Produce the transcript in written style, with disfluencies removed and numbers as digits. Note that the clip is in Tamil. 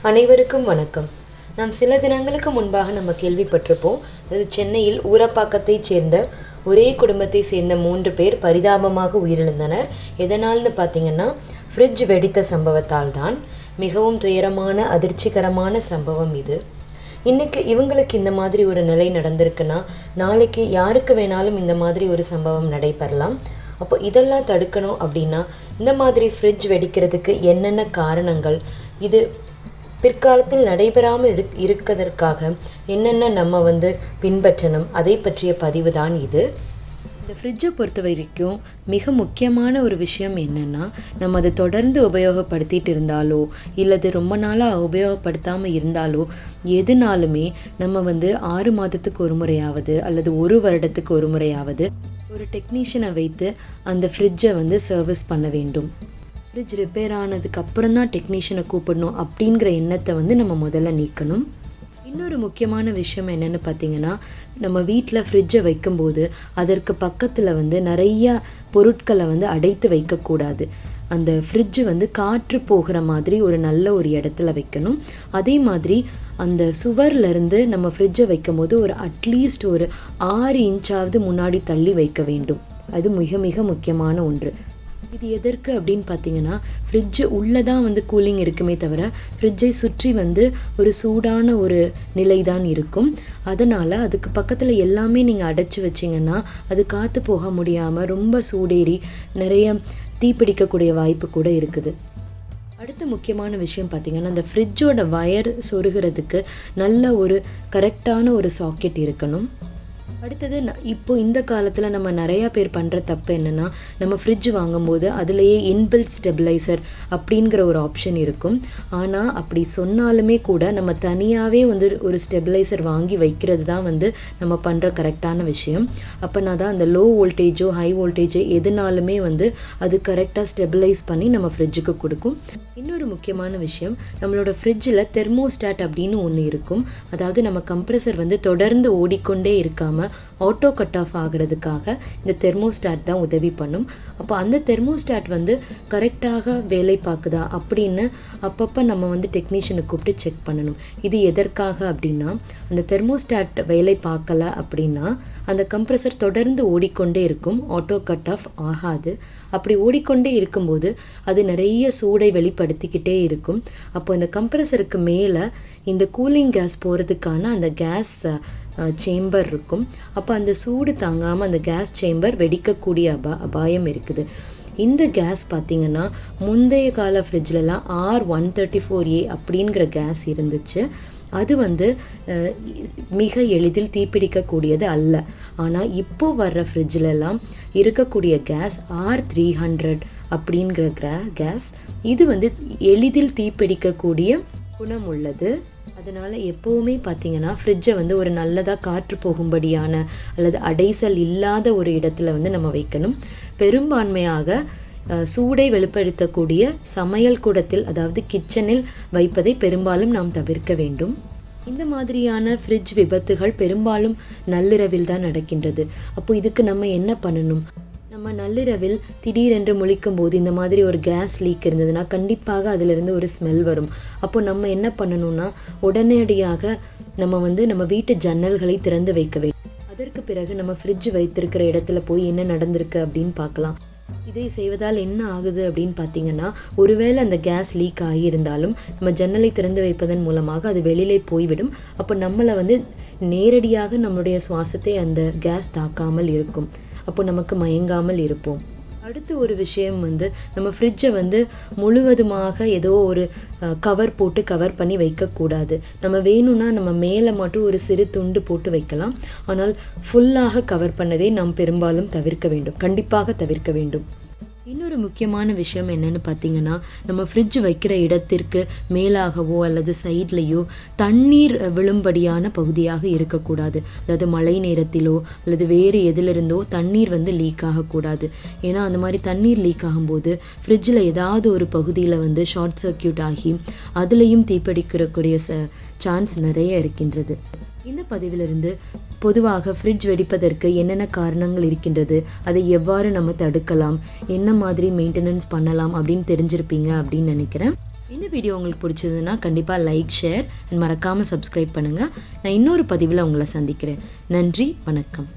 அனைவருக்கும் வணக்கம். நாம் சில தினங்களுக்கு முன்பாக நம்ம கேள்விப்பட்டிருப்போம். அது சென்னையில் ஊரப்பாக்கத்தைச் சேர்ந்த ஒரே குடும்பத்தை சேர்ந்த 3 பேர் பரிதாபமாக உயிரிழந்தனர். எதனால்னு பார்த்தீங்கன்னா ஃப்ரிட்ஜ் வெடித்த சம்பவத்தால் தான். மிகவும் துயரமான அதிர்ச்சிகரமான சம்பவம் இது. இன்றைக்கி இவங்களுக்கு இந்த மாதிரி ஒரு நிலை நடந்திருக்குன்னா நாளைக்கு யாருக்கு வேணாலும் இந்த மாதிரி ஒரு சம்பவம் நடைபெறலாம். அப்போ இதெல்லாம் தடுக்கணும் அப்படின்னா இந்த மாதிரி ஃப்ரிட்ஜ் வெடிக்கிறதுக்கு என்னென்ன காரணங்கள், இது பிற்காலத்தில் நடைபெறாமல் இருக்கிறதற்காக என்னென்ன நம்ம பின்பற்றணும், அதை பற்றிய பதிவு தான் இது. இந்த ஃப்ரிட்ஜை பொறுத்த வரைக்கும் மிக முக்கியமான ஒரு விஷயம் என்னென்னா, நம்ம அதை தொடர்ந்து உபயோகப்படுத்திட்டு இருந்தாலோ இல்லது ரொம்ப நாளாக உபயோகப்படுத்தாமல் இருந்தாலோ எதுனாலுமே நம்ம 6 மாதத்துக்கு ஒரு முறையாவது அல்லது 1 வருடத்துக்கு ஒரு முறையாவது ஒரு டெக்னீஷியனை வைத்து அந்த ஃப்ரிட்ஜை சர்வீஸ் பண்ண வேண்டும். ஃப்ரிட்ஜ் ரிப்பேர் ஆனதுக்கு அப்புறம் தான் டெக்னீஷியனை கூப்பிடணும் அப்படிங்கிற எண்ணத்தை நம்ம முதல்ல நீக்கணும். இன்னொரு முக்கியமான விஷயம் என்னென்னு பார்த்தீங்கன்னா, நம்ம வீட்டில் ஃப்ரிட்ஜை வைக்கும்போது அதற்கு பக்கத்தில் நிறையா பொருட்களை அடைத்து வைக்கக்கூடாது. அந்த ஃப்ரிட்ஜு காற்று போகிற மாதிரி ஒரு நல்ல ஒரு இடத்துல வைக்கணும். அதே மாதிரி அந்த சுவர்லேருந்து நம்ம ஃப்ரிட்ஜை வைக்கும் போது ஒரு அட்லீஸ்ட் ஒரு 6 இன்ச்சாவது முன்னாடி தள்ளி வைக்க வேண்டும். அது மிக மிக முக்கியமான ஒன்று. இது எதற்கு அப்படின்னு பார்த்தீங்கன்னா, ஃப்ரிட்ஜு உள்ளே தான் கூலிங் இருக்குமே தவிர ஃப்ரிட்ஜை சுற்றி ஒரு சூடான ஒரு நிலை தான் இருக்கும். அதனால் அதுக்கு பக்கத்தில் எல்லாமே நீங்கள் அடைச்சி வச்சிங்கன்னா அது காற்று போக முடியாமல் ரொம்ப சூடேறி நிறைய தீப்பிடிக்கக்கூடிய வாய்ப்பு கூட இருக்குது. அடுத்த முக்கியமான விஷயம் பார்த்திங்கன்னா, அந்த ஃப்ரிட்ஜோட வயர் சொருகிறதுக்கு நல்ல ஒரு கரெக்டான ஒரு சாக்கெட் இருக்கணும். அடுத்தது இப்போ இந்த காலத்தில் நம்ம நிறையா பேர் பண்ணுற தப்பு என்னென்னா, நம்ம ஃப்ரிட்ஜ் வாங்கும்போது அதுலேயே இன்பில்ட் ஸ்டெபிளைசர் அப்படிங்கிற ஒரு ஆப்ஷன் இருக்கும். ஆனால் அப்படி சொன்னாலுமே கூட நம்ம தனியாகவே ஒரு ஸ்டெபிளைசர் வாங்கி வைக்கிறது தான் நம்ம பண்ணுற கரெக்டான விஷயம். அப்போனா தான் அந்த லோ வோல்டேஜோ ஹை வோல்டேஜோ எதுனாலுமே அது கரெக்டாக ஸ்டெபிளைஸ் பண்ணி நம்ம ஃப்ரிட்ஜுக்கு கொடுக்கும். இன்னொரு முக்கியமான விஷயம், நம்மளோட ஃப்ரிட்ஜில் தெர்மோஸ்டாட் அப்படின்னு ஒன்று இருக்கும். அதாவது நம்ம கம்ப்ரெசர் தொடர்ந்து ஓடிக்கொண்டே இருக்காமல் ஆட்டோ கட் ஆஃப் ஆகிறதுக்காக இந்த தெர்மோஸ்டாட் தான் உதவி பண்ணும். அப்போ அந்த தெர்மோஸ்டாட் கரெக்டாக வேலை பார்க்குதா அப்படின்னு அப்பப்போ நம்ம டெக்னீஷியனை கூப்பிட்டு செக் பண்ணணும். இது எதற்காக அப்படின்னா, அந்த தெர்மோஸ்டாட் வேலை பார்க்கல அப்படின்னா அந்த கம்ப்ரெசர் தொடர்ந்து ஓடிக்கொண்டே இருக்கும், ஆட்டோ கட் ஆஃப் ஆகாது. அப்படி ஓடிக்கொண்டே இருக்கும்போது அது நிறைய சூடை வெளிப்படுத்திக்கிட்டே இருக்கும். அப்போ இந்த கம்ப்ரெசருக்கு மேலே இந்த கூலிங் கேஸ் போகிறதுக்கான அந்த கேஸ் சேம்பர் இருக்கும். அப்போ அந்த சூடு தாங்காமல் அந்த கேஸ் சேம்பர் வெடிக்கக்கூடிய அபாயம் இருக்குது. இந்த கேஸ் பார்த்திங்கன்னா முந்தைய கால ஃப்ரிட்ஜ்லலாம் R134A அப்படிங்கிற கேஸ் இருந்துச்சு. அது மிக எளிதில் தீப்பிடிக்கக்கூடியது அல்ல. ஆனால் இப்போ வர்ற ஃப்ரிட்ஜிலலாம் இருக்கக்கூடிய கேஸ் R300 அப்படிங்கிற கேஸ் இது எளிதில் தீப்பிடிக்கக்கூடிய குணம் உள்ளது. அதனால் எப்போவுமே பார்த்திங்கன்னா ஃப்ரிட்ஜை ஒரு நல்லதாக காற்று போகும்படியான அல்லது அடைசல் இல்லாத ஒரு இடத்துல நம்ம வைக்கணும். பெரும்பான்மையாக சூடை வெளிப்படுத்தக்கூடிய சமையல் கூடத்தில், அதாவது கிச்சனில் வைப்பதை பெரும்பாலும் நாம் தவிர்க்க வேண்டும். இந்த மாதிரியான ஃப்ரிட்ஜ் விபத்துகள் பெரும்பாலும் நள்ளிரவில் தான் நடக்கின்றது. அப்போ இதுக்கு நம்ம என்ன பண்ணணும்? நம்ம நள்ளிரவில் திடீரென்று முழிக்கும் போது இந்த மாதிரி ஒரு கேஸ் லீக் இருந்ததுன்னா கண்டிப்பாக அதிலிருந்து ஒரு ஸ்மெல் வரும். அப்போ நம்ம என்ன பண்ணணும்னா, உடனடியாக நம்ம வீட்டு ஜன்னல்களை திறந்து வைக்க வேண்டும். அதற்கு பிறகு நம்ம ஃப்ரிட்ஜ் வைத்திருக்கிற இடத்துல போய் என்ன நடந்திருக்கு அப்படின்னு பார்க்கலாம். இதை செய்வதால் என்ன ஆகுது அப்படின்னு பார்த்தீங்கன்னா, ஒருவேளை அந்த கேஸ் லீக் ஆகியிருந்தாலும் நம்ம ஜன்னலை திறந்து வைப்பதன் மூலமாக அது வெளியிலே போய்விடும். அப்போ நம்மளை நேரடியாக நம்மளுடைய சுவாசத்தை அந்த கேஸ் தாக்காமல் இருக்கும். அப்போ நமக்கு மயங்காமல் இருப்போம். அடுத்து ஒரு விஷயம் நம்ம ஃப்ரிட்ஜை முழுவதுமாக ஏதோ ஒரு கவர் போட்டு கவர் பண்ணி வைக்கக்கூடாது. நம்ம வேணும்னா நம்ம மேலே மட்டும் ஒரு சிறு துண்டு போட்டு வைக்கலாம். ஆனால் ஃபுல்லாக கவர் பண்ணதை நாம் பெரும்பாலும் தவிர்க்க வேண்டும், கண்டிப்பாக தவிர்க்க வேண்டும். இன்னொரு முக்கியமான விஷயம் என்னென்னு பார்த்தீங்கன்னா, நம்ம ஃப்ரிட்ஜ் வைக்கிற இடத்திற்கு மேலாகவோ அல்லது சைட்லேயோ தண்ணீர் விழும்படியான பகுதியாக இருக்கக்கூடாது. அதாவது மழை நேரத்திலோ அல்லது வேறு எதிலிருந்தோ தண்ணீர் லீக் ஆகக்கூடாது. ஏன்னா அந்த மாதிரி தண்ணீர் லீக் ஆகும்போது ஃப்ரிட்ஜில் ஏதாவது ஒரு பகுதியில் ஷார்ட் சர்க்கியூட் ஆகி அதுலேயும் தீப்பிடிக்கிறக்கூடிய சான்ஸ் நிறைய இருக்கின்றது. இந்த பதிவிலிருந்து பொதுவாக ஃப்ரிட்ஜ் வெடிப்பதற்கு என்னென்ன காரணங்கள் இருக்கின்றது, அதை எவ்வாறு நம்ம தடுக்கலாம், என்ன மாதிரி மெயின்டெனன்ஸ் பண்ணலாம் அப்படின்னு தெரிஞ்சிருப்பீங்க அப்படின்னு நினைக்கிறேன். இந்த வீடியோ உங்களுக்கு பிடிச்சதுன்னா கண்டிப்பாக லைக், ஷேர் அண்ட் மறக்காமல் சப்ஸ்கிரைப் பண்ணுங்கள். நான் இன்னொரு பதிவில் உங்களை சந்திக்கிறேன். நன்றி, வணக்கம்.